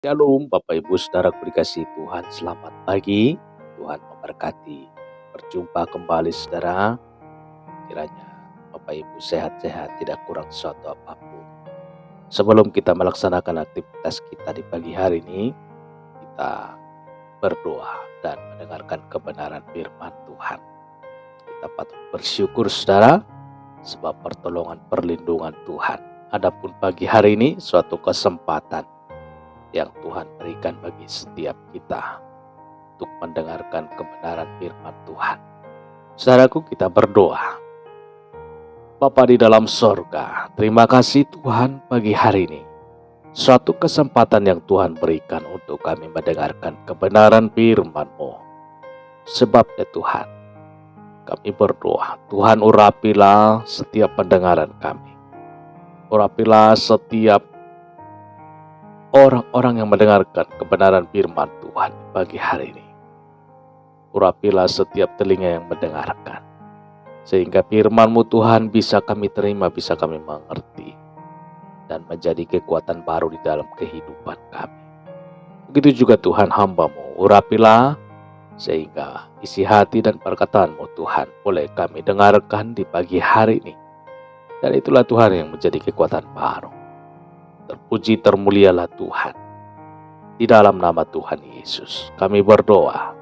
Shalom Bapak Ibu Saudaraku dikasihi Tuhan, selamat pagi, Tuhan memberkati. Berjumpa kembali saudara, kiranya Bapak Ibu sehat-sehat, tidak kurang suatu apapun. Sebelum kita melaksanakan aktivitas kita di pagi hari ini, kita berdoa dan mendengarkan kebenaran firman Tuhan. Kita patut bersyukur saudara, sebab pertolongan perlindungan Tuhan. Adapun pagi hari ini suatu kesempatan yang Tuhan berikan bagi setiap kita untuk mendengarkan kebenaran firman Tuhan. Saudaraku, kita berdoa. Bapa di dalam sorga, terima kasih Tuhan pagi hari ini. Suatu kesempatan yang Tuhan berikan untuk kami mendengarkan kebenaran firman-Mu. Sebab ya Tuhan, kami berdoa, Tuhan urapilah setiap pendengaran kami. Urapilah setiap orang-orang yang mendengarkan kebenaran firman Tuhan pagi hari ini. Urapilah setiap telinga yang mendengarkan, sehingga firman-Mu Tuhan bisa kami terima, bisa kami mengerti, dan menjadi kekuatan baru di dalam kehidupan kami. Begitu juga Tuhan hamba-Mu, urapilah sehingga isi hati dan perkataan-Mu Tuhan boleh kami dengarkan di pagi hari ini. Dan itulah Tuhan yang menjadi kekuatan baru. Terpuji termulialah Tuhan. Di dalam nama Tuhan Yesus kami berdoa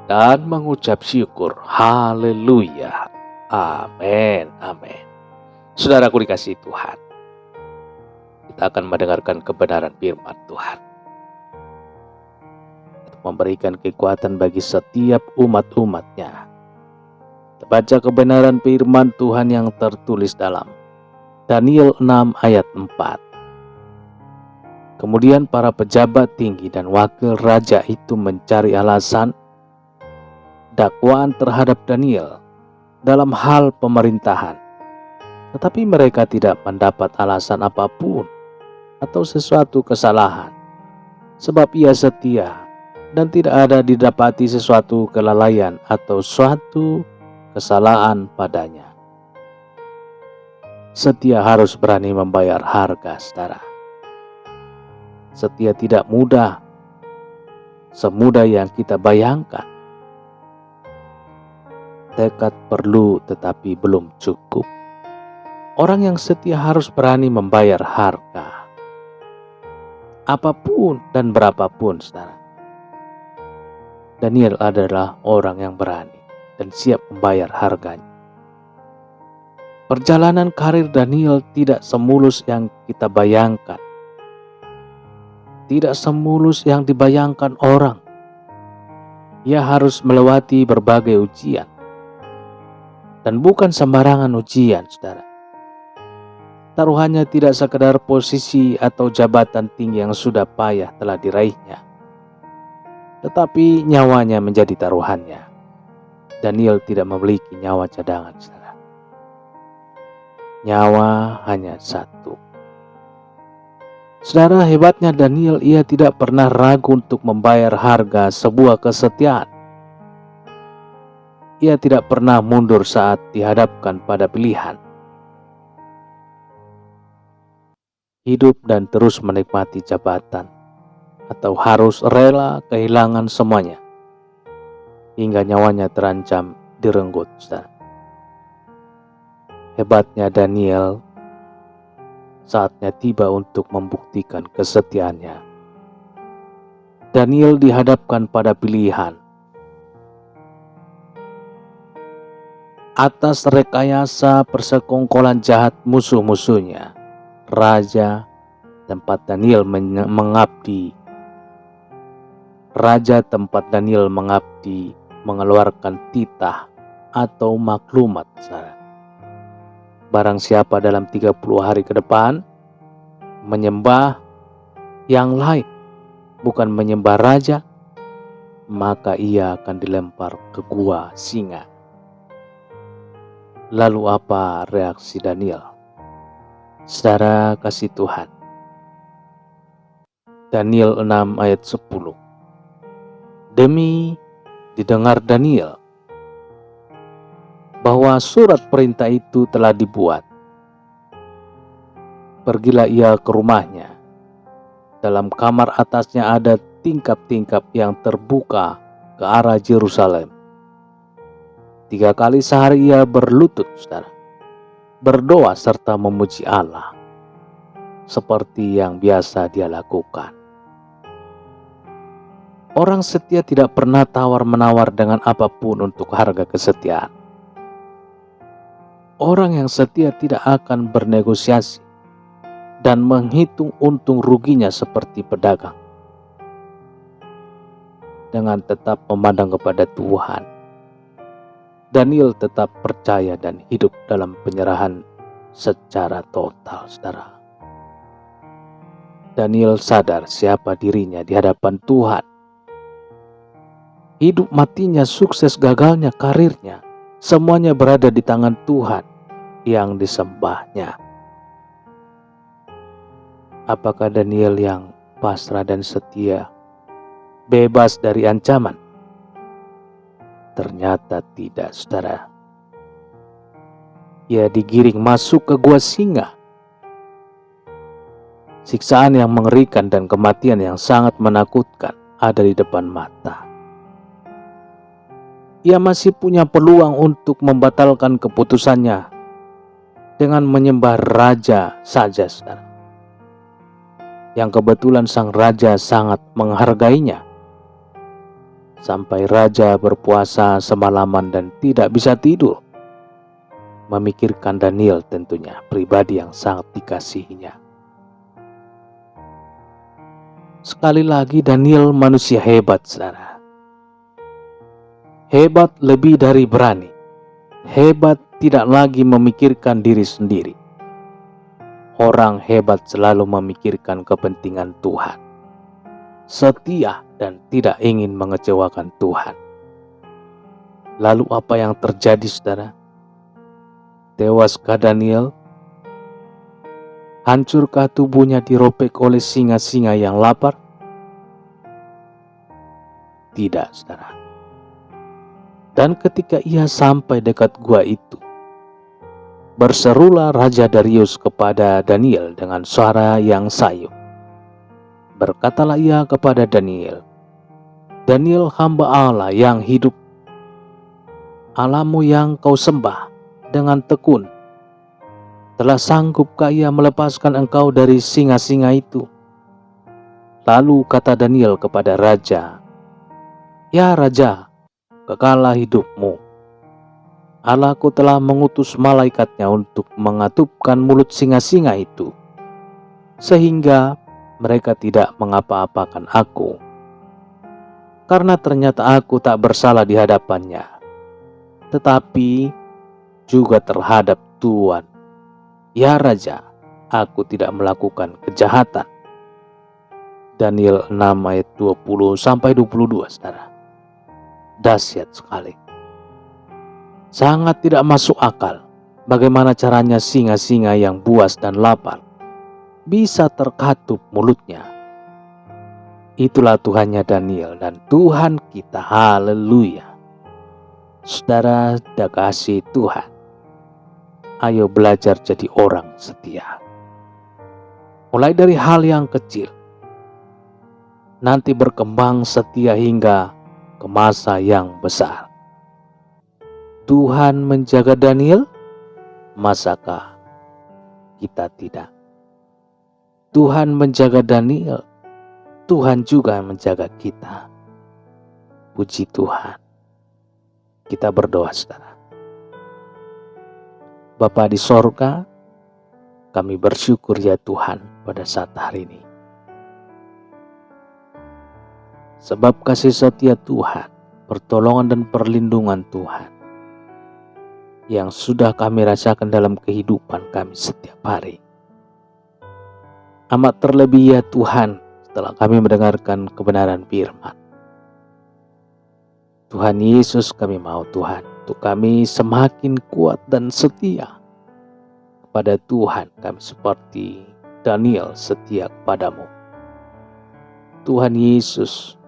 dan mengucap syukur. Haleluya. Amin. Amin. Saudaraku dikasihi Tuhan, kita akan mendengarkan kebenaran firman Tuhan untuk memberikan kekuatan bagi setiap umat-umatnya. Kita baca kebenaran firman Tuhan yang tertulis dalam Daniel 6 ayat 4. Kemudian para pejabat tinggi dan wakil raja itu mencari alasan dakwaan terhadap Daniel dalam hal pemerintahan. Tetapi mereka tidak mendapat alasan apapun atau sesuatu kesalahan. Sebab ia setia dan tidak ada didapati sesuatu kelalaian atau suatu kesalahan padanya. Setia harus berani membayar harga, saudara. Setia tidak mudah, semudah yang kita bayangkan. Tekad perlu tetapi belum cukup. Orang yang setia harus berani membayar harga. Apapun dan berapapun, saudara. Daniel adalah orang yang berani dan siap membayar harganya. Perjalanan karir Daniel tidak semulus yang kita bayangkan. Tidak semulus yang dibayangkan orang. Ia harus melewati berbagai ujian. Dan bukan sembarangan ujian, saudara. Taruhannya tidak sekedar posisi atau jabatan tinggi yang sudah payah telah diraihnya. Tetapi nyawanya menjadi taruhannya. Daniel tidak memiliki nyawa cadangan, saudara. Nyawa hanya satu. Saudara, hebatnya Daniel, ia tidak pernah ragu untuk membayar harga sebuah kesetiaan. Ia tidak pernah mundur saat dihadapkan pada pilihan. Hidup dan terus menikmati jabatan, atau harus rela kehilangan semuanya, hingga nyawanya terancam direnggut, saudara. Hebatnya Daniel, saatnya tiba untuk membuktikan kesetiaannya. Daniel dihadapkan pada pilihan. Atas rekayasa persekongkolan jahat musuh-musuhnya, raja tempat Daniel mengabdi. Raja tempat Daniel mengabdi mengeluarkan titah atau maklumat, saudara. Barang siapa dalam 30 hari ke depan menyembah yang lain, bukan menyembah raja, maka ia akan dilempar ke gua singa. Lalu apa reaksi Daniel? Saudara kasih Tuhan, Daniel 6 ayat 10. Demi didengar Daniel bahwa surat perintah itu telah dibuat, pergilah ia ke rumahnya dalam kamar atasnya ada tingkap-tingkap yang terbuka ke arah Yerusalem. 3 kali sehari ia berlutut, saudara, berdoa serta memuji Allah seperti yang biasa dia lakukan. Orang setia tidak pernah tawar-menawar dengan apapun untuk harga kesetiaan. Orang yang setia tidak akan bernegosiasi dan menghitung untung ruginya seperti pedagang. Dengan tetap memandang kepada Tuhan, Daniel tetap percaya dan hidup dalam penyerahan secara total, saudara. Daniel sadar siapa dirinya di hadapan Tuhan. Hidup matinya, sukses gagalnya, karirnya, semuanya berada di tangan Tuhan yang disembahnya. Apakah Daniel yang pasrah dan setia bebas dari ancaman? Ternyata tidak, saudara. Ia digiring masuk ke gua singa. Siksaan yang mengerikan dan kematian yang sangat menakutkan ada di depan mata. Ia masih punya peluang untuk membatalkan keputusannya dengan menyembah raja saja, saudara. Yang kebetulan sang raja sangat menghargainya. Sampai raja berpuasa semalaman dan tidak bisa tidur, memikirkan Daniel, tentunya pribadi yang sangat dikasihinya. Sekali lagi Daniel manusia hebat, saudara. Hebat lebih dari berani. Hebat tidak lagi memikirkan diri sendiri. Orang hebat selalu memikirkan kepentingan Tuhan. Setia dan tidak ingin mengecewakan Tuhan. Lalu apa yang terjadi, saudara? Tewaskah Daniel? Hancurkah tubuhnya dirobek oleh singa-singa yang lapar? Tidak, saudara. Dan ketika ia sampai dekat gua itu, berserulah Raja Darius kepada Daniel dengan suara yang sayu. Berkatalah ia kepada Daniel, "Daniel, hamba Allah yang hidup, Allahmu yang kau sembah dengan tekun, telah sanggupkah ia melepaskan engkau dari singa-singa itu?" Lalu kata Daniel kepada raja, "Ya Raja, kekallah hidupmu. Allahku telah mengutus malaikatnya untuk mengatupkan mulut singa-singa itu, sehingga mereka tidak mengapa-apakan aku. Karena ternyata aku tak bersalah di hadapannya, tetapi juga terhadap Tuhan. Ya Raja, aku tidak melakukan kejahatan." Daniel 6 ayat 20-22, saudara. Dahsyat sekali. Sangat tidak masuk akal bagaimana caranya singa-singa yang buas dan lapar bisa terkatup mulutnya. Itulah Tuhannya Daniel dan Tuhan kita. Haleluya. Saudara dan kasih Tuhan, ayo belajar jadi orang setia. Mulai dari hal yang kecil, nanti berkembang setia hingga ke masa yang besar. Tuhan menjaga Daniel, masakah kita tidak? Tuhan menjaga Daniel, Tuhan juga menjaga kita. Puji Tuhan. Kita berdoa, saudara. Bapa di sorga, kami bersyukur ya Tuhan pada saat hari ini. Sebab kasih setia Tuhan, pertolongan dan perlindungan Tuhan yang sudah kami rasakan dalam kehidupan kami setiap hari. Amat terlebih ya Tuhan setelah kami mendengarkan kebenaran firman. Tuhan Yesus, kami mau Tuhan untuk kami semakin kuat dan setia kepada Tuhan. Kami seperti Daniel setia kepadamu. Tuhan Yesus,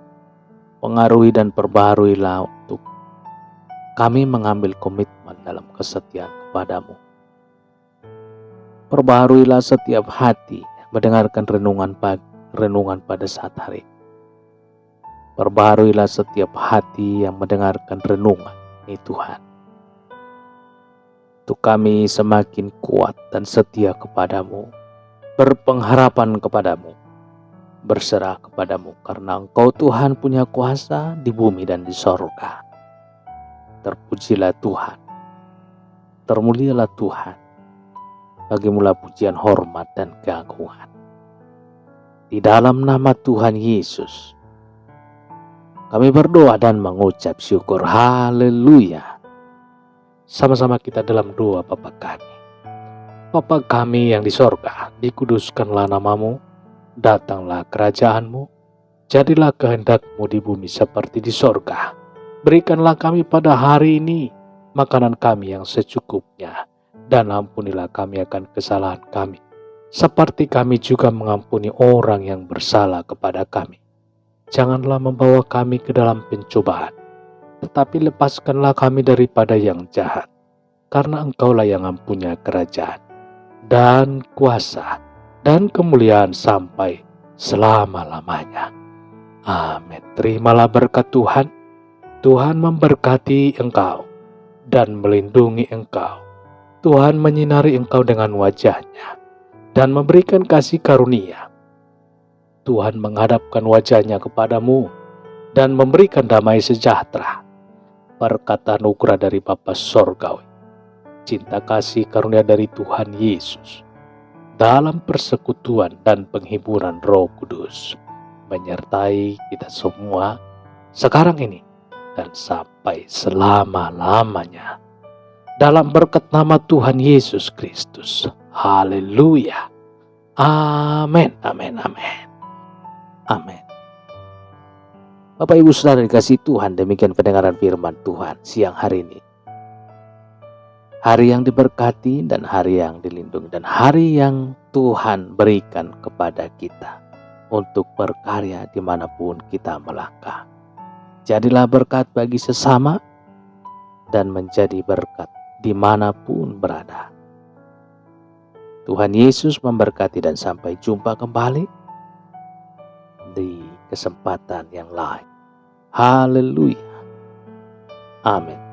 pengaruhi dan perbaharuilah untuk kami mengambil komitmen dalam kesetiaan kepadamu. Perbaharuilah setiap hati mendengarkan renungan pagi renungan pada saat hari ini. Perbaharuilah setiap hati yang mendengarkan renungan ini Tuhan. Untuk kami semakin kuat dan setia kepadamu, berpengharapan kepadamu, berserah kepadamu, karena Engkau Tuhan punya kuasa di bumi dan di sorga. Terpujilah Tuhan, termulialah Tuhan, bagimulah pujian, hormat, dan keagungan. Di dalam nama Tuhan Yesus, kami berdoa dan mengucap syukur. Haleluya. Sama-sama kita dalam doa Bapa kami. Bapa kami yang di sorga, dikuduskanlah namamu, datanglah kerajaanmu, jadilah kehendakmu di bumi seperti di sorga. Berikanlah kami pada hari ini makanan kami yang secukupnya, dan ampunilah kami akan kesalahan kami, seperti kami juga mengampuni orang yang bersalah kepada kami. Janganlah membawa kami ke dalam pencobaan, tetapi lepaskanlah kami daripada yang jahat, karena Engkaulah yang mempunyai kerajaan, dan kuasa, dan kemuliaan sampai selama-lamanya. Amin. Terimalah berkat Tuhan. Tuhan memberkati engkau dan melindungi engkau. Tuhan menyinari engkau dengan wajah-Nya dan memberikan kasih karunia. Tuhan menghadapkan wajah-Nya kepadamu dan memberikan damai sejahtera. Berkat anugerah dari Bapa Sorgawi, cinta kasih karunia dari Tuhan Yesus, dalam persekutuan dan penghiburan Roh Kudus, menyertai kita semua sekarang ini dan sampai selama-lamanya. Dalam berkat nama Tuhan Yesus Kristus. Haleluya. Amin, amin, amin. Amin. Bapak Ibu Saudara dikasihi Tuhan, demikian pendengaran firman Tuhan siang hari ini. Hari yang diberkati dan hari yang dilindungi, dan hari yang Tuhan berikan kepada kita untuk berkarya dimanapun kita melangkah. Jadilah berkat bagi sesama dan menjadi berkat dimanapun berada. Tuhan Yesus memberkati dan sampai jumpa kembali di kesempatan yang lain. Haleluya. Amin.